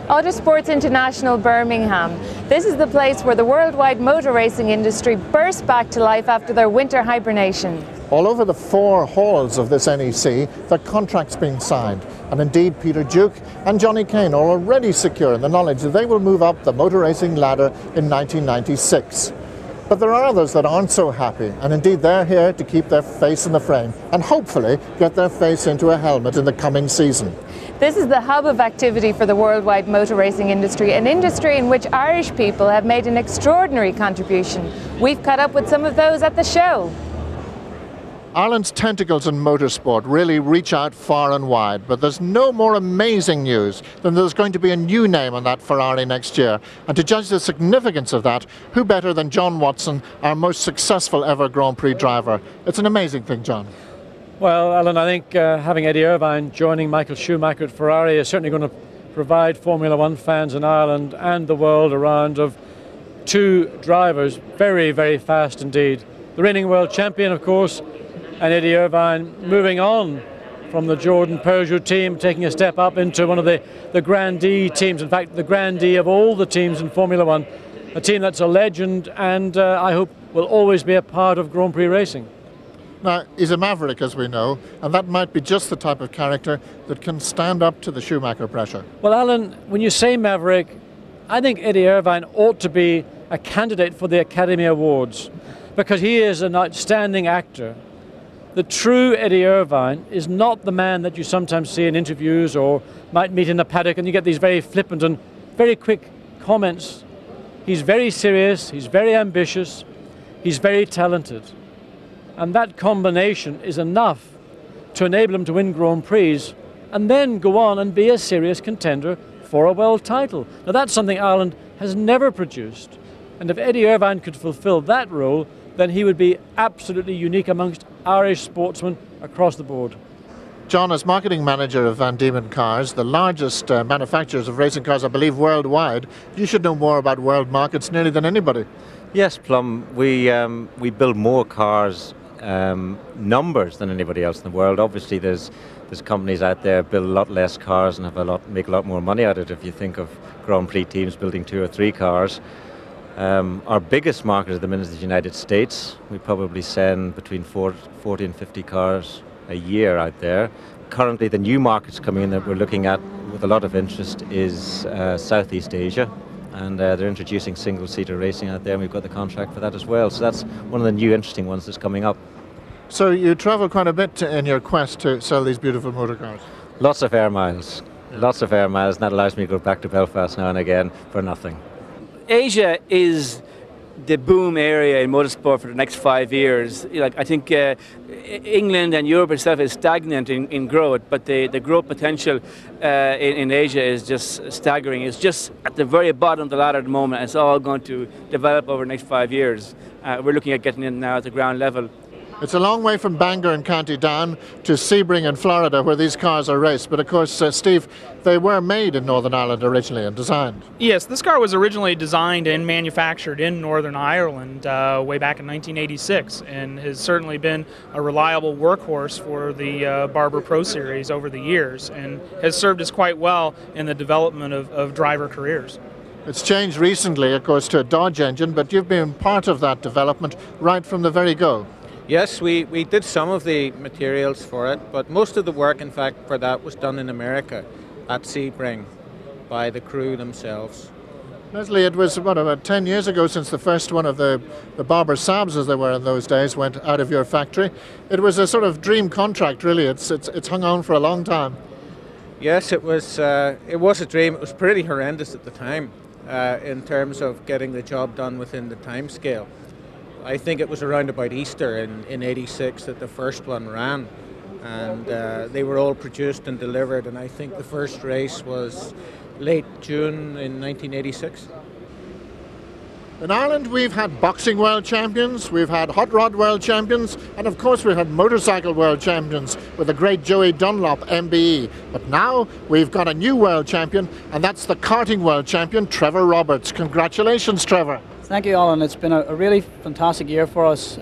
Autosports International Birmingham. This is the place where the worldwide motor racing industry burst back to life after their winter hibernation. All over the four halls of this NEC, the contracts being signed. And indeed, Peter Duke and Johnny Kane are already secure in the knowledge that they will move up the motor racing ladder in 1996. But there are others that aren't so happy, and indeed they're here to keep their face in the frame and hopefully get their face into a helmet in the coming season. This is the hub of activity for the worldwide motor racing industry, an industry in which Irish people have made an extraordinary contribution. We've caught up with some of those at the show. Ireland's tentacles in motorsport really reach out far and wide, but there's no more amazing news than there's going to be a new name on that Ferrari next year. And to judge the significance of that, who better than John Watson, our most successful ever Grand Prix driver? It's an amazing thing, John. Well, Alan, I think having Eddie Irvine joining Michael Schumacher at Ferrari is certainly going to provide Formula One fans in Ireland and the world a round of two drivers, very, very fast indeed. The reigning world champion, of course, and Eddie Irvine moving on from the Jordan Peugeot team, taking a step up into one of the grandee teams, in fact the grandee of all the teams in Formula One, a team that's a legend and I hope will always be a part of Grand Prix racing. Now, he's a maverick, as we know, and that might be just the type of character that can stand up to the Schumacher pressure. Well, Alan, when you say maverick, I think Eddie Irvine ought to be a candidate for the Academy Awards because he is an outstanding actor. The true Eddie Irvine is not the man that you sometimes see in interviews or might meet in a paddock and you get these very flippant and very quick comments. He's very serious, he's very ambitious, he's very talented. And that combination is enough to enable him to win Grand Prix and then go on and be a serious contender for a world title. Now that's something Ireland has never produced. And if Eddie Irvine could fulfill that role, then he would be absolutely unique amongst Irish sportsmen across the board. John, as marketing manager of Van Diemen Cars, the largest manufacturers of racing cars, I believe, worldwide, you should know more about world markets nearly than anybody. Yes, Plum, we build more cars numbers than anybody else in the world. Obviously there's companies out there build a lot less cars and make a lot more money at it. If you think of Grand Prix teams building 2 or 3 cars. Our biggest market at the minute is the United States. We probably send between 40 and 50 cars a year out there. Currently the new markets coming in that we're looking at with a lot of interest is Southeast Asia. And they're introducing single-seater racing out there, and we've got the contract for that as well. So that's one of the new interesting ones that's coming up. So you travel quite a bit in your quest to sell these beautiful motor cars? Lots of air miles. Lots of air miles, and that allows me to go back to Belfast now and again for nothing. Asia is the boom area in motorsport for the next 5 years. I think England and Europe itself is stagnant in growth, but the growth potential in Asia is just staggering. It's just at the very bottom of the ladder at the moment. It's all going to develop over the next 5 years. We're looking at getting in now at the ground level. It's a long way from Bangor and County Down to Sebring in Florida where these cars are raced. But of course, Steve, they were made in Northern Ireland originally and designed. Yes, this car was originally designed and manufactured in Northern Ireland way back in 1986 and has certainly been a reliable workhorse for the Barber Pro Series over the years and has served us quite well in the development of driver careers. It's changed recently, of course, to a Dodge engine, but you've been part of that development right from the very go. Yes, we did some of the materials for it, but most of the work, in fact, for that was done in America at Sebring by the crew themselves. Leslie, it was about 10 years ago since the first one of the Barber Saabs, as they were in those days, went out of your factory. It was a sort of dream contract, really. It's hung on for a long time. Yes, it was a dream. It was pretty horrendous at the time in terms of getting the job done within the time scale. I think it was around about Easter in '86 that the first one ran, and they were all produced and delivered, and I think the first race was late June in 1986. In Ireland we've had boxing world champions, we've had hot rod world champions, and of course we've had motorcycle world champions with the great Joey Dunlop MBE. But now we've got a new world champion, and that's the karting world champion Trevor Roberts. Congratulations, Trevor. Thank you, Alan. It's been a really fantastic year for us.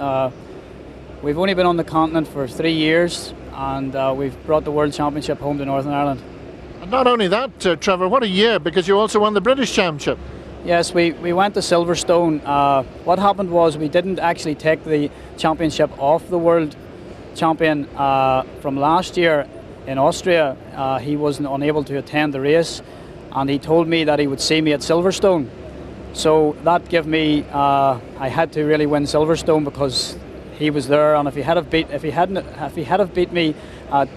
We've only been on the continent for 3 years, and we've brought the World Championship home to Northern Ireland. And not only that, Trevor, what a year, because you also won the British Championship. Yes, we went to Silverstone. What happened was we didn't actually take the championship off the world champion from last year in Austria. He wasn't unable to attend the race, and he told me that he would see me at Silverstone. So that gave me, I had to really win Silverstone because he was there, and if he had have beat me at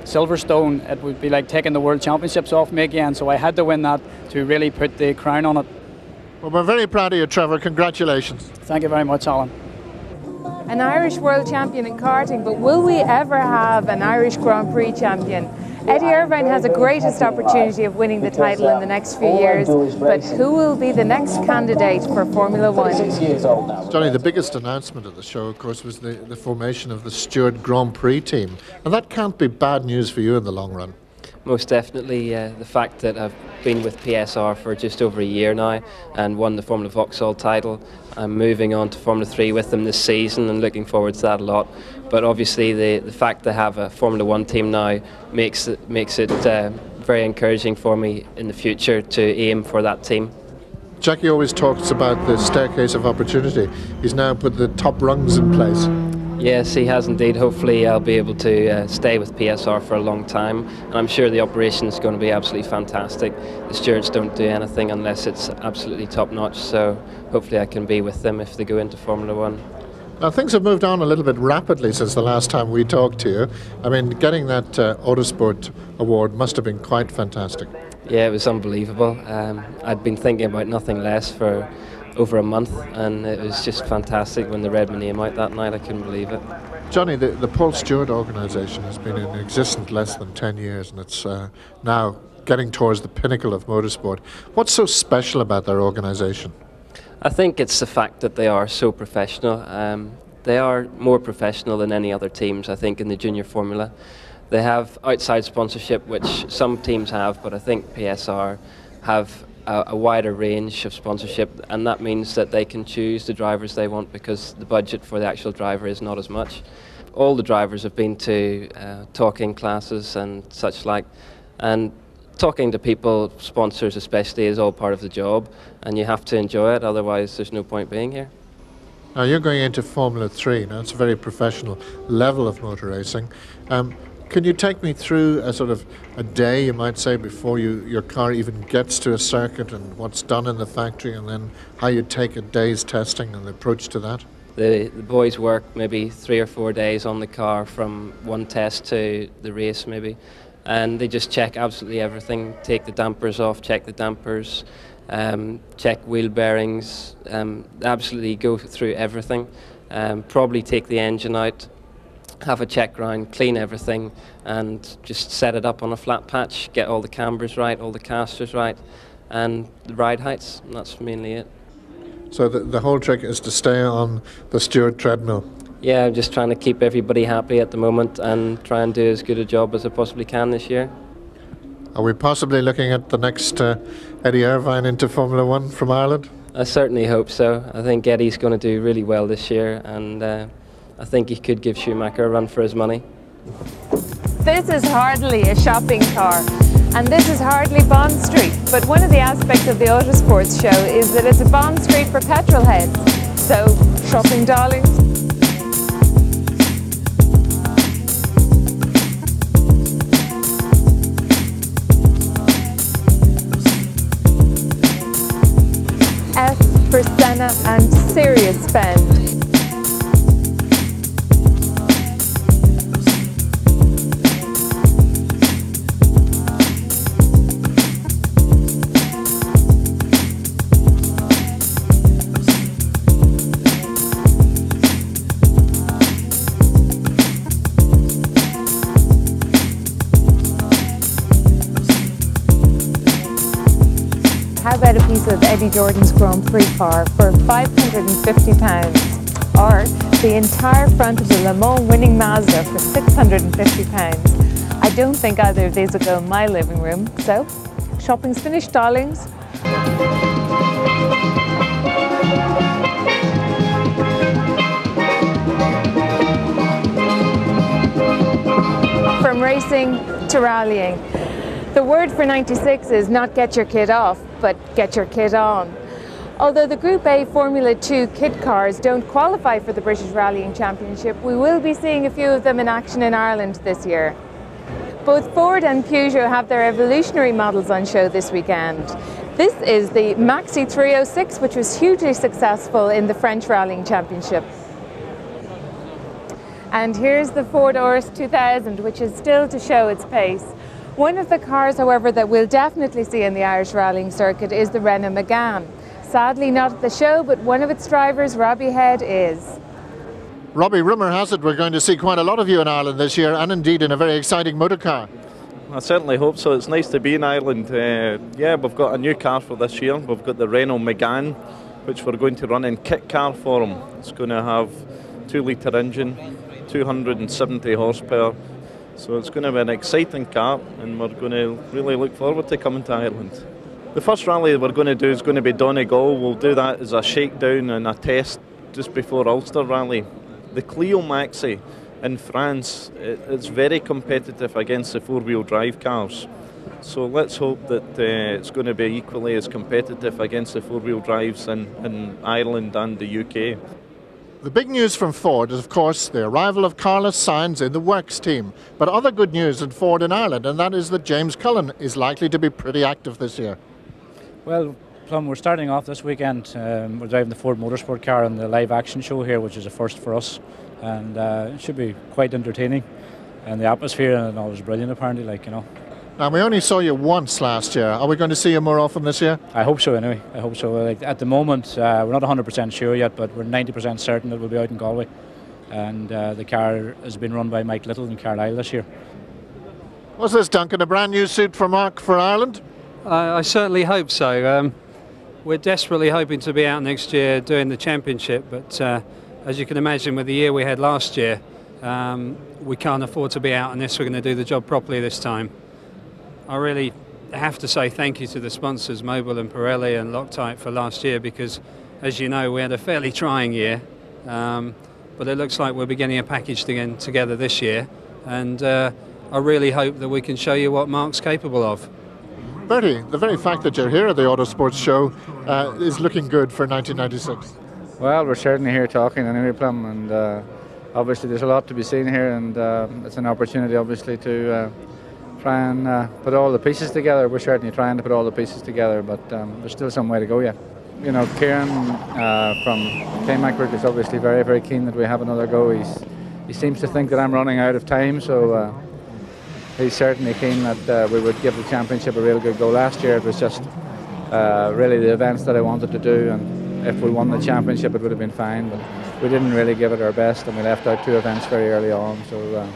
Silverstone, it would be like taking the world championships off me again. So I had to win that to really put the crown on it. Well, we're very proud of you, Trevor. Congratulations. Thank you very much, Alan. An Irish world champion in karting, but will we ever have an Irish Grand Prix champion? Eddie Irvine has a greatest opportunity of winning the title in the next few years, but who will be the next candidate for Formula One? Johnny, the biggest announcement of the show, of course, was the formation of the Stewart Grand Prix team, and that can't be bad news for you in the long run. Most definitely, the fact that I've been with PSR for just over a year now and won the Formula Vauxhall title. I'm moving on to Formula 3 with them this season and looking forward to that a lot. But obviously the fact to have a Formula 1 team now makes it very encouraging for me in the future to aim for that team. Jackie always talks about the staircase of opportunity. He's now put the top rungs in place. Yes, he has indeed. Hopefully I'll be able to stay with PSR for a long time, and I'm sure the operation is going to be absolutely fantastic. The stewards don't do anything unless it's absolutely top notch, so hopefully I can be with them if they go into Formula 1. Now, things have moved on a little bit rapidly since the last time we talked to you. I mean, getting that Autosport award must have been quite fantastic. Yeah, it was unbelievable. I'd been thinking about nothing less for over a month, and it was just fantastic when they read my name out that night. I couldn't believe it. Johnny, the Paul Stewart organisation has been in existence less than 10 years, and it's now getting towards the pinnacle of motorsport. What's so special about their organisation? I think it's the fact that they are so professional. They are more professional than any other teams, I think, in the junior formula. They have outside sponsorship, which some teams have, but I think PSR have a wider range of sponsorship, and that means that they can choose the drivers they want because the budget for the actual driver is not as much. All the drivers have been to talking classes and such like, and talking to people, sponsors especially, is all part of the job, and you have to enjoy it, otherwise there's no point being here. Now you're going into Formula 3, now it's a very professional level of motor racing. Can you take me through a sort of a day, you might say, before your car even gets to a circuit, and what's done in the factory, and then how you take a day's testing and the approach to that? The boys work maybe 3 or 4 days on the car from one test to the race maybe, and they just check absolutely everything, take the dampers off, check the dampers, check wheel bearings, absolutely go through everything, probably take the engine out, have a check round, clean everything, and just set it up on a flat patch, get all the cambers right, all the casters right, and the ride heights, and that's mainly it. So the whole trick is to stay on the Stewart treadmill? Yeah, I'm just trying to keep everybody happy at the moment and try and do as good a job as I possibly can this year. Are we possibly looking at the next Eddie Irvine into Formula 1 from Ireland? I certainly hope so. I think Eddie's going to do really well this year, and I think he could give Schumacher a run for his money. This is hardly a shopping car, and this is hardly Bond Street, but one of the aspects of the Autosports show is that it's a Bond Street for petrol heads. So, shopping darlings. S for Senna and serious spend. How about a piece of Eddie Jordan's Grand Prix car for £550, or the entire front of the Le Mans winning Mazda for £650? I don't think either of these will go in my living room, so shopping's finished, darlings. From racing to rallying. The word for 96 is not get your kit off, but get your kit on. Although the Group A Formula 2 kit cars don't qualify for the British Rallying Championship, we will be seeing a few of them in action in Ireland this year. Both Ford and Peugeot have their evolutionary models on show this weekend. This is the Maxi 306, which was hugely successful in the French Rallying Championship. And here's the Ford Urus 2000, which is still to show its pace. One of the cars, however, that we'll definitely see in the Irish rallying circuit is the Renault Megane. Sadly not at the show, but one of its drivers, Robbie Head, is. Robbie, rumour has it we're going to see quite a lot of you in Ireland this year, and indeed in a very exciting motor car. I certainly hope so. It's nice to be in Ireland. Yeah, we've got a new car for this year. We've got the Renault Megane, which we're going to run in kit car form. It's going to have 2-litre engine, 270 horsepower. So it's going to be an exciting car, and we're going to really look forward to coming to Ireland. The first rally we're going to do is going to be Donegal. We'll do that as a shakedown and a test just before Ulster Rally. The Clio Maxi in France, it's very competitive against the four-wheel drive cars. So let's hope that it's going to be equally as competitive against the four-wheel drives in Ireland and the UK. The big news from Ford is, of course, the arrival of Carlos Sainz in the Works team. But other good news in Ford in Ireland, and that is that James Cullen is likely to be pretty active this year. Well, Plum, we're starting off this weekend. We're driving the Ford Motorsport car on the live action show here, which is a first for us, and it should be quite entertaining. And the atmosphere and all is brilliant, apparently, like, you know. Now, we only saw you once last year. Are we going to see you more often this year? I hope so, anyway. I hope so. Like, at the moment, we're not 100% sure yet, but we're 90% certain that we'll be out in Galway. And the car has been run by Mike Little in Carlisle this year. What's this, Duncan? A brand new suit for Mark for Ireland? I certainly hope so. We're desperately hoping to be out next year doing the championship, but as you can imagine, with the year we had last year, we can't afford to be out unless we're going to do the job properly this time. I really have to say thank you to the sponsors, Mobil and Pirelli and Loctite, for last year, because, as you know, we had a fairly trying year, but it looks like we'll be getting a package again together this year, and I really hope that we can show you what Mark's capable of. Bertie, the very fact that you're here at the Autosports show is looking good for 1996. Well, we're certainly here talking anyway, Plum, and obviously there's a lot to be seen here, and it's an opportunity, obviously, to try and put all the pieces together. We're certainly trying to put all the pieces together, but there's still some way to go yet. You know, Kieran from Kane is obviously very, very keen that we have another go. He seems to think that I'm running out of time, so he's certainly keen that we would give the championship a real good go. Last year it was just really the events that I wanted to do, and if we won the championship it would have been fine, but we didn't really give it our best, and we left out two events very early on. So,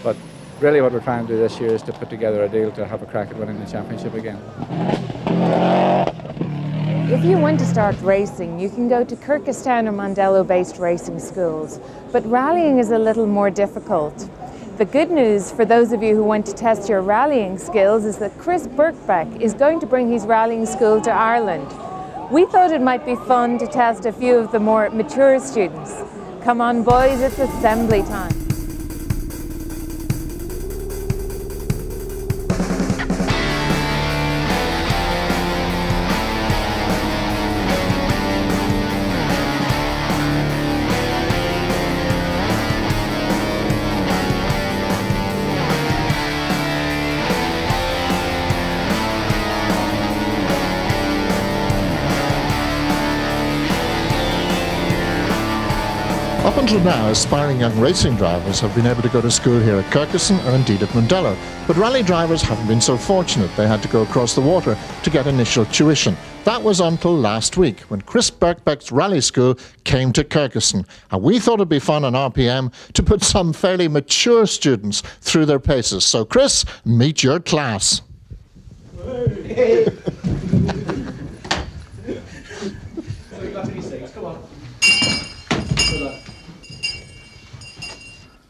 but really what we're trying to do this year is to put together a deal to have a crack at winning the championship again. If you want to start racing, you can go to Kyrgyzstan or Mondello-based racing schools, but rallying is a little more difficult. The good news for those of you who want to test your rallying skills is that Chris Birkbeck is going to bring his rallying school to Ireland. We thought it might be fun to test a few of the more mature students. Come on boys, it's assembly time. Up until now, aspiring young racing drivers have been able to go to school here at Kyrgyzstan or indeed at Mondello, but rally drivers haven't been so fortunate. They had to go across the water to get initial tuition. That was until last week, when Chris Birkbeck's rally school came to Kyrgyzstan, and we thought it'd be fun on RPM to put some fairly mature students through their paces. So Chris, meet your class. Hey. We got to these things, come on.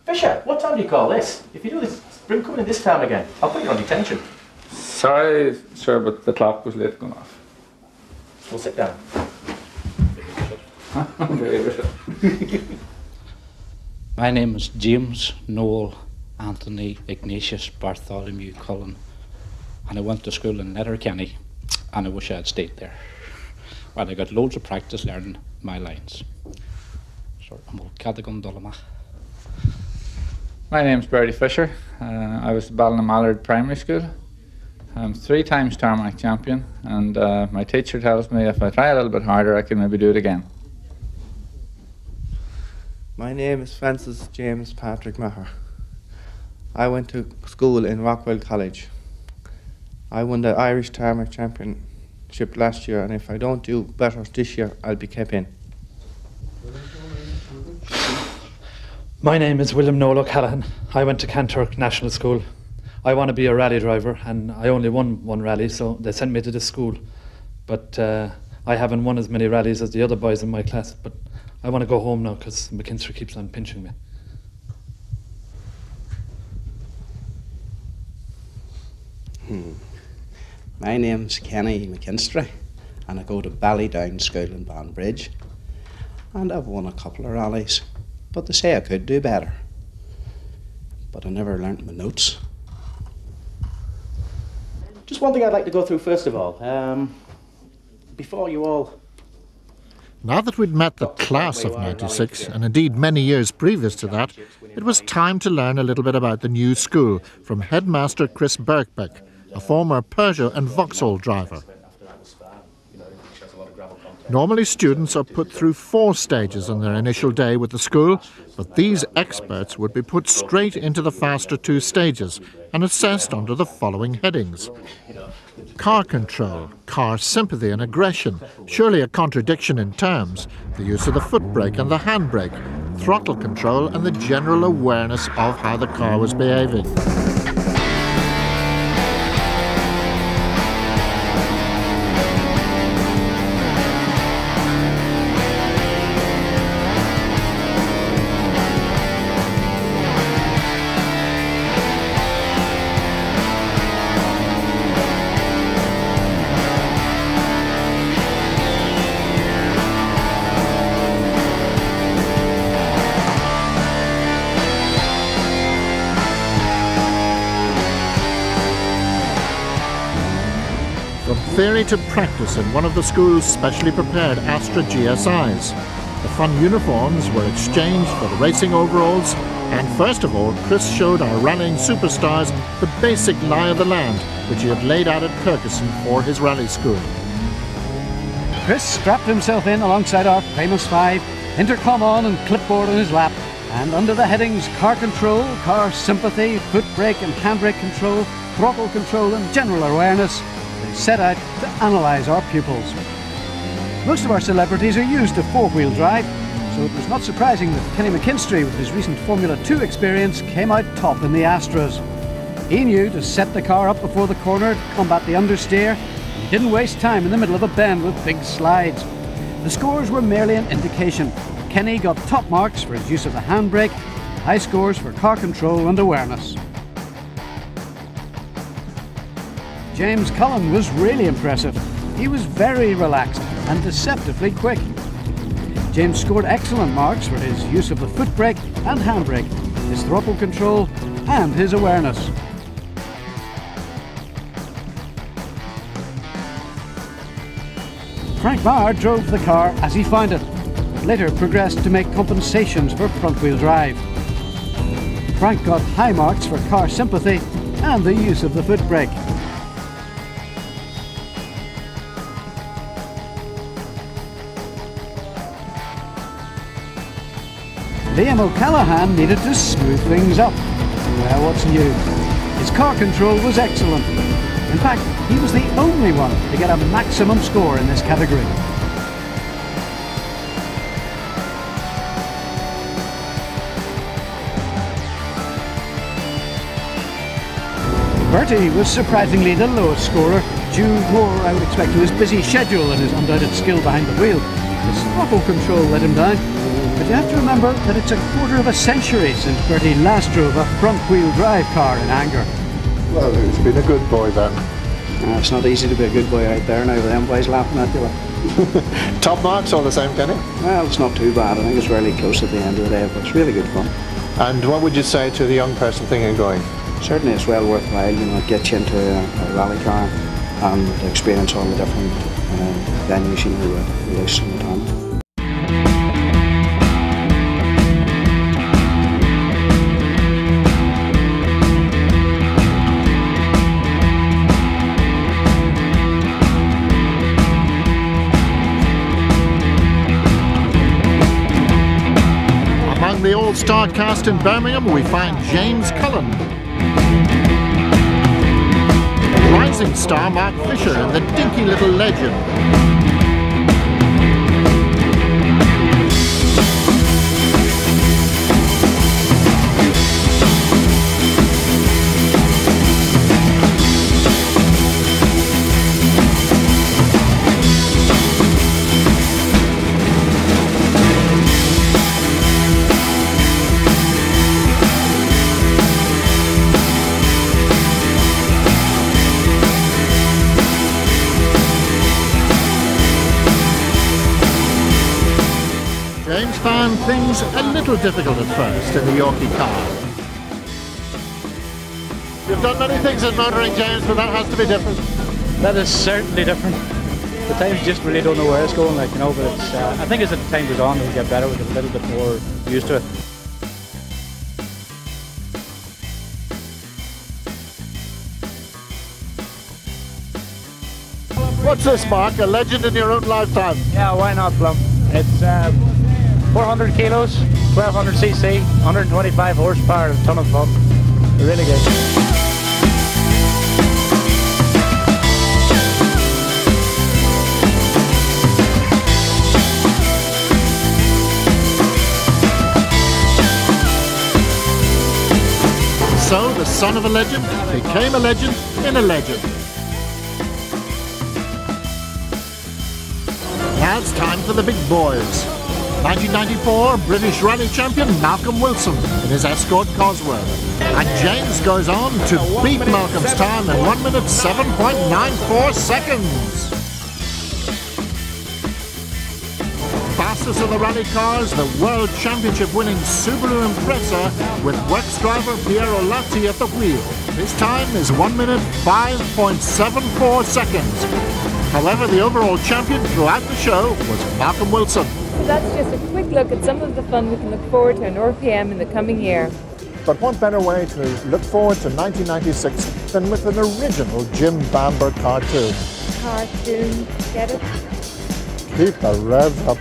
Fisher, what time do you call this? If you do this, bring coming in this time again, I'll put you on detention. Sorry, sir, but the clock was late going off. We'll sit down. My name is James Noel Anthony Ignatius Bartholomew Cullen. and I went to school in Letterkenny, and I wish I had stayed there. Well, I got loads of practice learning my lines. So I'm all Cadigan Dolomach. My name's Bertie Fisher. I was at Ballymallard Primary School. I'm 3 times tarmac champion, and my teacher tells me if I try a little bit harder I can maybe do it again. My name is Francis James Patrick Meagher. I went to school in Rockwell College. I won the Irish Tarmac Championship last year, and if I don't do better this year, I'll be kept in. My name is William Noel O'Callaghan. I went to Kanturk National School. I want to be a rally driver, and I only won 1 rally, so they sent me to this school. But I haven't won as many rallies as the other boys in my class, but I want to go home now because McKinstry keeps on pinching me. My name's Kenny McKinstry, and I go to Ballydown School in Banbridge, and I've won a couple of rallies, but they say I could do better, but I never learnt my notes. Just one thing I'd like to go through first of all, before you all... Now that we'd met the class of '96, and indeed many years previous to that, it was time to learn a little bit about the new school from headmaster Chris Birkbeck, a former Peugeot and Vauxhall driver. Normally students are put through 4 stages on their initial day with the school, but these experts would be put straight into the faster 2 stages and assessed under the following headings. Car control, car sympathy and aggression, surely a contradiction in terms, the use of the foot brake and the handbrake, throttle control and the general awareness of how the car was behaving. Theory to practice in one of the school's specially prepared Astra GSIs. The fun uniforms were exchanged for the racing overalls, and first of all, Chris showed our rallying superstars the basic lie of the land, which he had laid out at Kirkuson for his rally school. Chris strapped himself in alongside our famous 5, intercom on and clipboard on his lap, and under the headings car control, car sympathy, foot brake and handbrake control, throttle control and general awareness, they set out to analyse our pupils. Most of our celebrities are used to 4-wheel drive, so it was not surprising that Kenny McKinstry, with his recent Formula 2 experience, came out top in the Astras. He knew to set the car up before the corner to combat the understeer, and he didn't waste time in the middle of a bend with big slides. The scores were merely an indication. Kenny got top marks for his use of the handbrake, high scores for car control and awareness. James Cullen was really impressive. He was very relaxed and deceptively quick. James scored excellent marks for his use of the foot brake and handbrake, his throttle control and his awareness. Frank Marr drove the car as he found it, but later progressed to make compensations for front-wheel drive. Frank got high marks for car sympathy and the use of the foot brake. Liam O'Callaghan needed to smooth things up. Well, what's new? His car control was excellent. In fact, he was the only one to get a maximum score in this category. Bertie was surprisingly the lowest scorer, due more, I would expect, to his busy schedule and his undoubted skill behind the wheel. His throttle control let him down. But you have to remember that it's a quarter of a century since Bertie last drove a front-wheel drive car in anger. Well, he's been a good boy then. It's not easy to be a good boy out there now with them boys laughing at you. Top marks all the same, Kenny? Well, it's not too bad. I think it's really close at the end of the day, but it's really good fun. And what would you say to the young person thinking of going? Certainly it's well worthwhile, you know, it gets you into a rally car and experience all the different venues, you know, the race in the town. Among the all-star cast in Birmingham, we find James Cullen, rising star Bertie Fisher and the dinky little legend. James found things a little difficult at first in the Yorkie car. You've done many things in motoring, James, but that has to be different. That is certainly different. The times just really don't know where it's going, like, you know, but it's, I think as the time goes on, we'll get better, we'll get a little bit more used to it. What's this, Mark? A legend in your own lifetime? Yeah, why not, Plum? It's 400 kilos, 1200 cc, 125 horsepower, a ton of fun. Really good. So, the son of a legend became a legend in a legend. Now it's time for the big boys. 1994 British Rally champion Malcolm Wilson in his Escort Cosworth. And James goes on to beat Malcolm's time in 1 minute 7.94 seconds. Fastest of the rally cars, the World Championship winning Subaru Impreza with works driver Piero Latti at the wheel. His time is 1 minute 5.74 seconds. However, the overall champion throughout the show was Malcolm Wilson. So that's just a quick look at some of the fun we can look forward to in RPM in the coming year. But what better way to look forward to 1996 than with an original Jim Bamber cartoon? Cartoon, get it? Keep the revs up.